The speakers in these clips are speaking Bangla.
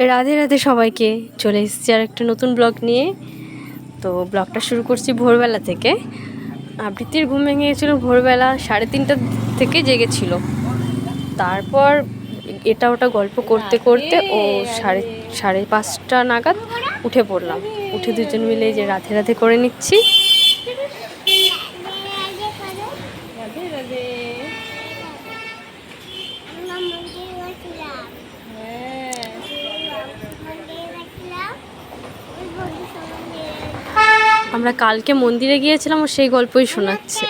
রাধে রাধে সবাইকে, চলে এসেছি আর একটা নতুন ব্লগ নিয়ে। তো ব্লগটা শুরু করছি ভোরবেলা থেকে। আবৃত্তির ঘুম ভেঙে গেছিলো ভোরবেলা 3:30 থেকে জেগেছিল। তারপর এটা ওটা গল্প করতে করতে ও সাড়ে 5টা নাগাদ উঠে পড়লাম। উঠে দুজন মিলে যে রাধে রাধে করে নিচ্ছি। রাধে রাধে। আমরা কালকে মন্দিরে গিয়েছিলাম, ও সেই গল্পই শোনাচ্ছে।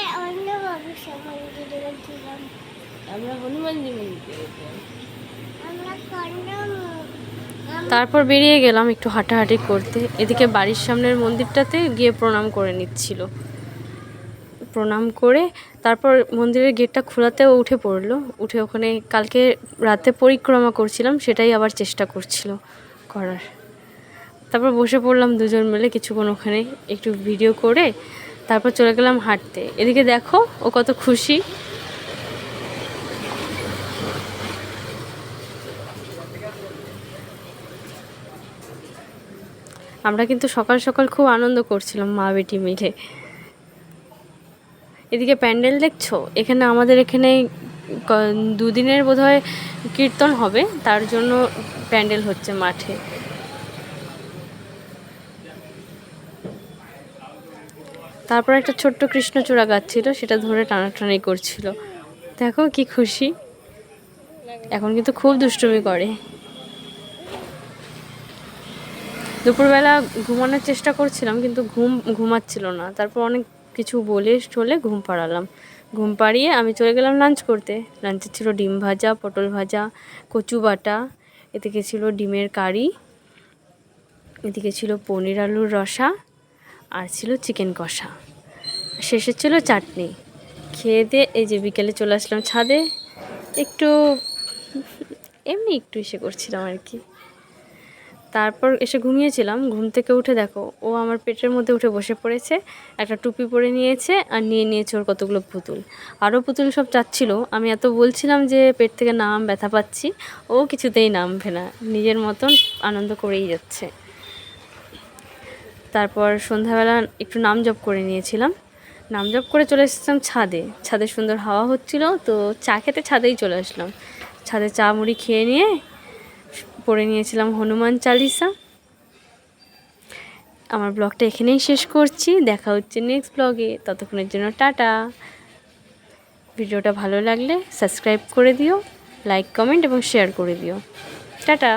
তারপর বেরিয়ে গেলাম একটু হাঁটাহাঁটি করতে। এদিকে বাড়ির সামনের মন্দিরটাতে গিয়ে প্রণাম করে নিচ্ছিল। প্রণাম করে তারপর মন্দিরের গেটটা খোলাতেও উঠে পড়লো। উঠে ওখানে কালকে রাতে পরিক্রমা করছিলাম, সেটাই আবার চেষ্টা করছিল করার। তারপর বসে পড়লাম দুজন মিলে কিছুক্ষণ ওখানে একটু ভিডিও করে তারপর চলে গেলাম হাঁটতে। এদিকে দেখো ও কত খুশি। আমরা কিন্তু সকাল সকাল খুব আনন্দ করছিলাম মা বেটি মিলে। এদিকে প্যান্ডেল দেখছো, এখানে আমাদের এখানে 2 দিনের বোধহয় কীর্তন হবে, তার জন্য প্যান্ডেল হচ্ছে মাঠে। তারপর একটা ছোট্ট কৃষ্ণচূড়া গাছ ছিল, সেটা ধরে টানাটানি করছিল। দেখো কি খুশি। এখন কিন্তু খুব দুষ্টুমি করে। দুপুরবেলা ঘুমানোর চেষ্টা করছিলাম কিন্তু ঘুমাচ্ছিল না। তারপর অনেক কিছু বলে চলে ঘুম পাড়ালাম। ঘুম পাড়িয়ে আমি চলে গেলাম লাঞ্চ করতে। লাঞ্চে ছিল ডিম ভাজা, পটল ভাজা, কচু বাটা, এদিকে ছিল ডিমের কারি, এদিকে ছিল পনির আলুর রসা, আর ছিল চিকেন কষা, শেষে ছিল চাটনি। খেয়ে দিয়ে এই যে বিকেলে চলে আসলাম ছাদে। একটু এসে করছিলাম আর কি। তারপর এসে ঘুমিয়েছিলাম। ঘুম থেকে উঠে দেখো ও আমার পেটের মধ্যে উঠে বসে পড়েছে। একটা টুপি পরে নিয়েছে আর নিয়েছে ওর কতগুলো পুতুল। আরও পুতুল সব চাচ্ছিল। আমি এত বলছিলাম যে পেট থেকে ব্যথা পাচ্ছি, ও কিছুতেই নামবে না, নিজের মতন আনন্দ করেই যাচ্ছে। তারপর সন্ধ্যাবেলা একটু নাম জপ করে নিয়েছিলাম। নাম জপ করে চলে এসেছিলাম ছাদে সুন্দর হাওয়া হচ্ছিল, তো চা খেতে ছাদেই চলে আসলাম। ছাদে চা মুড়ি খেয়ে নিয়ে পড়ে নিয়েছিলাম হনুমান চালিসা। আমার ব্লগটা এখানেই শেষ করছি। দেখা হচ্ছে নেক্সট ব্লগে। ততক্ষণের জন্য টাটা। ভিডিওটা ভালো লাগলে সাবস্ক্রাইব করে দিও, লাইক কমেন্ট এবং শেয়ার করে দিও। টাটা।